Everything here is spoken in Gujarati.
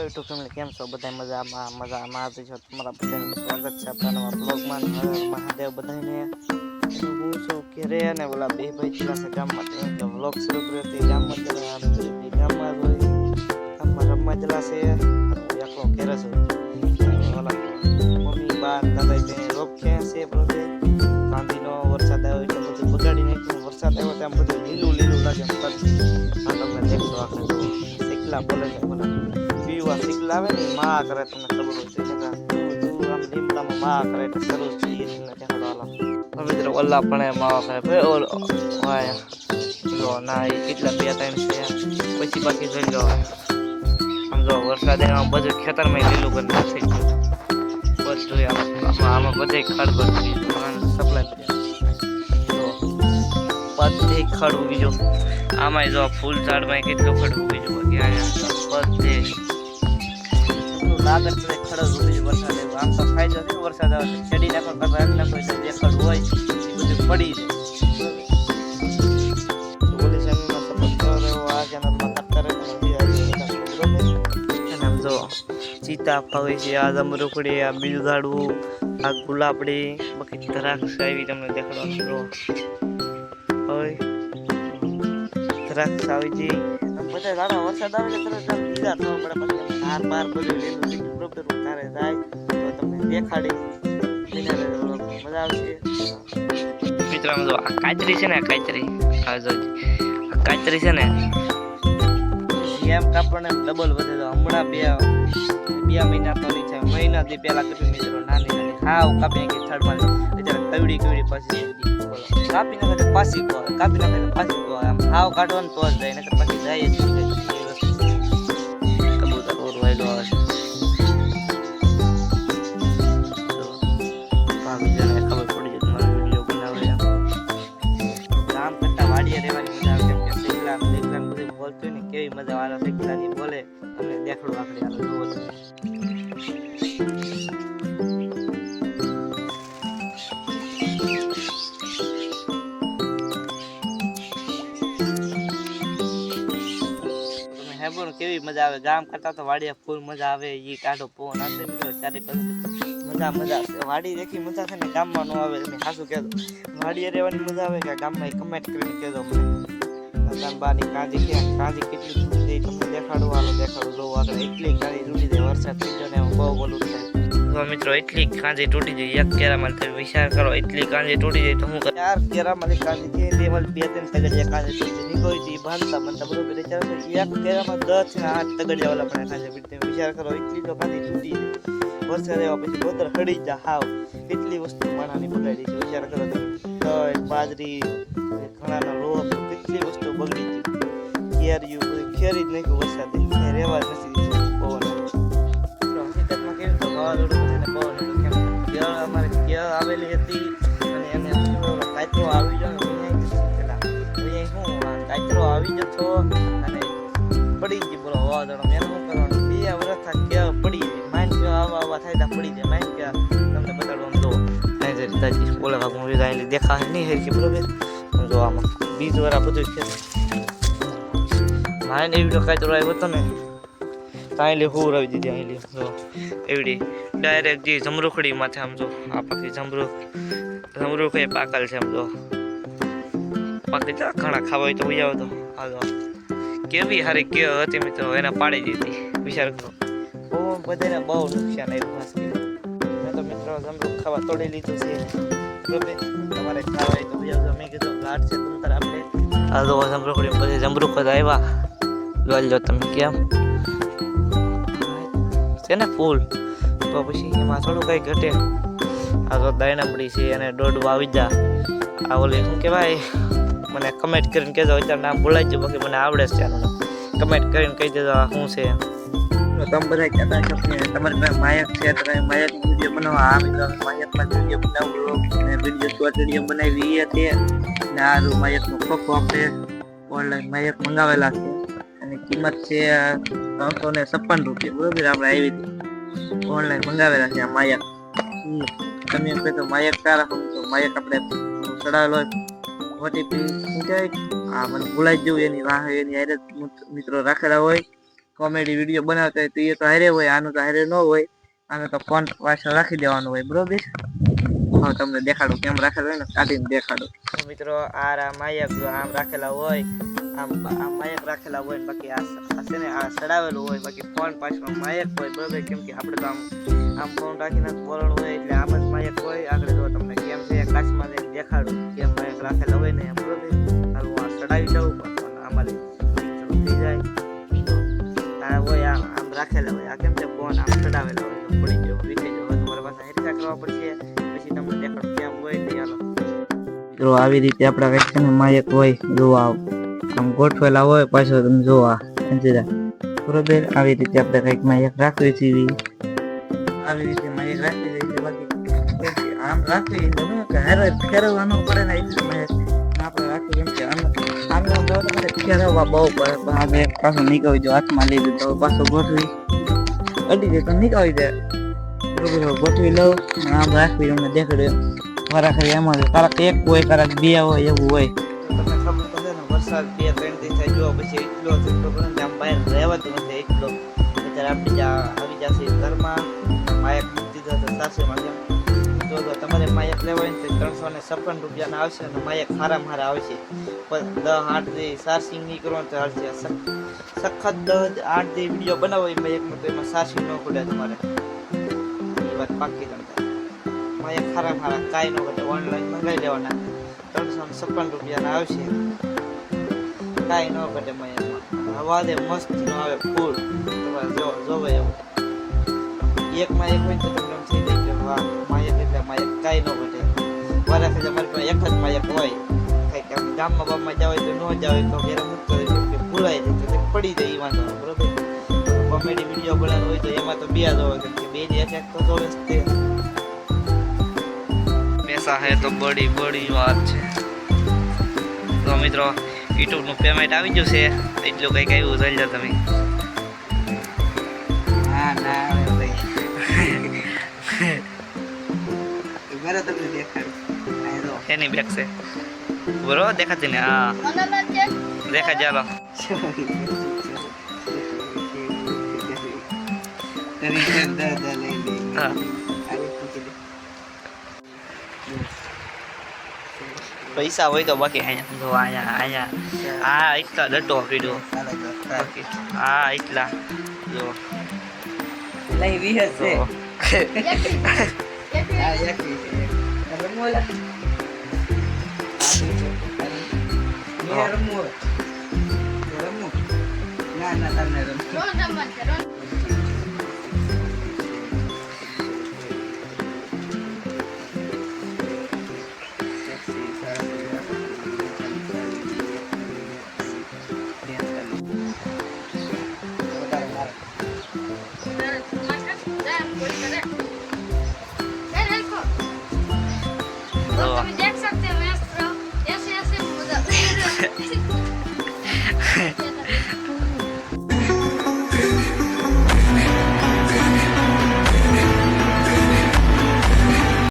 યુટ્યુબ ફેમિલી કેમ છો બધા મજામાં છો તમારા બધાનું સ્વાગત છે આપણા નવા બ્લોગમાં મહાદેવ બધાને હું છું ઘરે અને ઓલા બે ભાઈ ચલા છે ગામમાં બ્લોગ શરૂ કર્યો તે ગામમાં ગામમાં રમવા ચલા છે આખો ઘેરે છે ઓલા મમ્મી બા દાદા તેને રોપ છે બધે ગાંધીનો વરસાદ આવ્યો એટલે બધું બગાડી નાખ્યું વરસાદ આવ્યો ત્યાં બધું લીલું લીલું લાગે તમને દેખતો આખરે શીખલા બોલે છે બોલા પીવા શીખલા આવે ને માં કરે તમને ખબર હોય છે તું આમ લીમડામાં માં કરે એટલે શરૂ થઈ તમને દેખાડો મિત્રો ઓલા પણ માં કરે વાય જો ના એ કેટલા બે ત્રણ છે પછી બાકી જોઈ લો આમ જો વરસાદ આમ બધું ખેતરમાં લીલું કરી નાખી બધું આમાં બધે ખડ ભરી સપ્લાય બધે ખડ ઉગી જો આમાં જો ફૂલ ઝાડમાં કેટલું ખડ ઉગી જો બધે લાગે તો ખડ ઉગી વરસાદ આમ તો ફાયદો છે વરસાદ આવે છેડી નાખો કરતા નાખો એટલે જે ખડ હોય એ બધું પડી જાય ઓલી ચેનલમાં સપોર્ટ કરો આ ચેનલમાં કરતા રહો અને આમ જો ચીતા ફાવે છે આ જમરૂખડી આ બીજું ઝાડવું આ ગુલાબડી બાકી દ્રાક્ષ આવી તમને દેખાડવાનું હવે દ્રાક્ષ આવી છે બધા ઝાડા વરસાદ આવે છે તરત બીજા થવા પડે પછી હાર બાર બધું લીલું લીલું બરોબર તારે જાય તો તમને દેખાડી મજા આવશે મિત્રો જો આ કાચરી છે ને કાચરી આ જો આ કાચરી છે ને એમ કાપડને ડબલ વધે તો હમણાં બે મહિના તો નહીં થાય મહિનાથી પહેલા કેટલી મિત્રો નાની નાની હાવ કાપી નાખી થર્ડમાં અત્યારે કવડી પાછી કાપી નાખે પાછી કાપી નાખે પાછી આમ હાવ કાઢવાનું તો જ જાય નકર પછી જાય જ કબૂતર ઓરવાયેલો આવે ખબર પડી જાય તમારો વિડીયો બનાવે કામ કરતા વાડીએ રહેવાની મજા આવે કેમ કે શીખલા બધું બોલતું ને કેવી મજા આવે શીખલાની બોલે તમને દેખાડું આખરે આલો જોવો કેવી મજા આવે ગામ કરતા તો વાડીયા ફૂલ મજા આવે ઈ કાઢો પવન આવશે મિત્રો ચારે પાસે મજા આવશે વાડી દેખી મજા છે ને ગામમાં નો આવે તમે ખાસું કહેજો વાડીએ રહેવાની મજા આવે કે ગામમાં કમેન્ટ કરીને કહેજો મને બાની કાજી કેટલી તૂટી જાય તમને દેખાડું જો આગળ એટલી કાજી તૂટી જાય વરસાદ થઈ જાય ને બહુ બોલું થાય તો મિત્રો એટલી કાજી તૂટી જાય એક કેરામાં તમે વિચાર કરો એટલી કાજી તૂટી જાય તો હું ચાર કેરામાં કાજી છે લેવલ 2-3 તગડિયા કાજી તૂટી નીકળી હતી બાંધતા બરોબર વિચાર કરો એક કેરામાં 10 ને 8 તગડિયા વાળા પણ કાજી તમે વિચાર કરો એટલી તો કાજી તૂટી જાય વરસાદ આવ્યા પછી બોતર ખડી જાય હાવ એટલી વસ્તુ માણાની બગાડી છે વિચાર કરો તમે તલ બાજરી ઘણાના લોટ કેટલી વસ્તુ બગડી ગઈ કેરી જ નાખ્યું વરસાદે રહેવા જ નથી પવન હકીકતમાં કેવું તો વાવાઝોડું બધાને પવન કેમ કેળ અમારે કેળ આવેલી હતી અને એને કાચરો આવી ગયો પેલા શું કાચરો આવી જતો અને પડી ગઈ બોલો વાવાઝોડું એને શું કરવાનું 2 વર્ષ કેળ પડી ગઈ માઇન કે આવા થાય ત્યાં પડી જાય માઇન કે તમને બતાડવા આમ જો દાદી બોલે હું વિદાય દેખા નહીં હે કે બરોબર જો આમાં બીજ વાળા બધું છે મારે એવી કાચરો આવ્યો હતો ને ત્યાં હું રવી દીધી અહીં જો એવડી ડાયરેક્ટ જે જમરૂખડી માથે આમ જો આ પાકી જમરૂખ એ પાકલ છે આમ જો પાકી ઘણા ખાવા હોય તો ઉજાવ તો હાલો કેવી હારી કે હતી મિત્રો એને પાડી દીધી વિચાર કરો બધાને બહુ નુકસાન આવ્યું ખાસ કરીને મેં તો મિત્રો જમરૂખ ખાવા તોડી લીધું છે બરોબર તમારે ખાવા હોય તો ઉજાવ મેં કીધું લાટ છે તમ આપણે આ જો જમરૂખડી પછી જમરૂખ જ આવ્યા જોઈ લો તમે કેમ છે ને ફૂલ તો પછી એમાં થોડું કંઈ ઘટે આ તો દાયણામડી છે અને દોડવા આવી જા આ ઓલી શું કહેવાય મને કમેન્ટ કરીને કહેજો અત્યારે નામ બોલાવી દો બાકી મને આવડે છે આનું કમેન્ટ કરીને કહી દેજો આ શું છે તમે બધા કહેતા છો કે તમારી પાસે માયક છે તમે માયકનો વિડીયો બનાવો આ મિત્રો માયકમાં વિડીયો બનાવું અને વિડીયો શોર્ટ વિડીયો બનાવી એ છે ને આ માયકનો ખોખો આપણે ઓનલાઈન માયક મંગાવેલા છે એની કિંમત છે 356 રૂપિયા બરોબર આપણે આવી હતી ઓનલાઈન મંગાવેલા છે આ માયક તમે એમ કહેતો માયક સારા હોય તો માયક આપણે ચડાવેલો ઓટીપી શું કહેવાય મને ભૂલાઈ જવું એની વાહ એની હારે મિત્રો રાખેલા હોય કોમેડી વિડીયો બનાવતા હોય તો એ તો હારે હોય, આનું તો હારે ન હોય. આને તો ફોન પાછળ રાખી દેવાનું હોય, બરોબર. હા, તમને દેખાડું કેમ રાખેલો હોય ને, કાઢીને દેખાડું. મિત્રો આ માયક આમ રાખેલા હોય, આમ માયક રાખેલા હોય, બાકી આ છે ને આ ચડાવેલું હોય, બાકી ફોન પાછળ માયક હોય, બરોબર. કેમ કે આપણે તો આમ ફોન રાખીને બોલવાનું હોય, એટલે આમ જ માયક હોય. આગળ જો તમને કેમ છે કાચમાં લઈને દેખાડું કેમ માયક રાખેલા હોય ને એમ, બરોબર. હું આ ચડાવી દઉં પણ આમાં થઈ જાય આ હોય, આમ રાખેલા હોય. આ કેમ છે ફોન આમ ચડાવેલા હોય તો પડી ગયો, વિખી ગયો. તમારે પાસે હેરકા કરવા પડશે, પછી તમને દેખાડું કેમ હોય તે. હાલો મિત્રો, આવી રીતે આપડા કઈક છે ને માયક હોય, જોવા આમ ગોઠવેલા હોય, પાછળ તમે જોવા બરોબર. આવી રીતે આપણે કઈક માયક રાખવી છે, આવી રીતે માયક રાખવી છે. બાકી આમ રાખવી કે હારે ફેરવવાનો પડે ને, આપણે રાખવી. કેમ કે ફેરવવા બહુ પડે. આજે પાછું નીકળી જો હાથમાં લઈ દીધો, પાછો ગોઠવી અડી જાય તો નીકળી જાય, બરોબર. ગોઠવી લઉં, આમ રાખવી. અમને દેખાડ્યું ખરેખર એમાં કારક એક હોય, કારક બે હોય, એવું હોય. તમને ખબર તો છે ને, વરસાદ 2-3 દી થાય જો, પછી એટલો આમ બહાર રહેવાતું નથી એટલો. અત્યારે આપણે આવી જશે ઘરમાં માયક મૂકી દીધો તો સાસુમાં કેમ જો તમારે માયક લેવાય ને 356 રૂપિયાના આવશે, અને માયક હારા આવશે. પણ 10-8 દી સાર્સિંગ નહીં કરો તો હાલશે. સખત 10-8 દી વિડીયો બનાવો એ માયકમાં, તો એમાં સાર્સિંગ ન પડે તમારે, એ વાત પાકી. તમને માયક હારા કાંઈ ન ઘટે, ઓનલાઈન મંગાવી લેવાના, 356 રૂપિયાના આવશે, કાંઈ ન ઘટે માયકમાં. અવાજ મસ્ત નો આવે, ફૂલ તમારે જોવે એવું. એક માયક હોય તો તમને એમ થઈ જાય કે વાહ, માયક એટલે માયક, કાંઈ ન ઘટે. વારા ખાલી અમારી પાસે એક જ માયક હોય, કંઈક આમ ગામમાં જાવ હોય તો ન જાવ હોય તો ઘેર મૂકતો હોય, કેમ કે ભૂલાઈ જાય તો પડી જાય એ વાંધો, બરોબર. કોમેડી વિડીયો બનાવવાનો હોય તો એમાં તો બે જ હોય, કેમ કે બે જ એક તો જોવે જ તે. પૈસા હે તો બડી વાત છે. તો મિત્રો યુટ્યુબ નું પેમેન્ટ આવી ગયું છે, એટલું કઈક આવ્યું જોઈ લો તમે. હા ના બરો તમને દેખાડું એની બેક છે, બરો દેખાતી ને. હા દેખા ચાલો હા પૈસા હોય તો બાકી અહીંયા જો અહીંયા હા એટલા ડટો પીડ્યો, હા એટલા જો લઈ વી હશે. ના તમને देख सकते हैं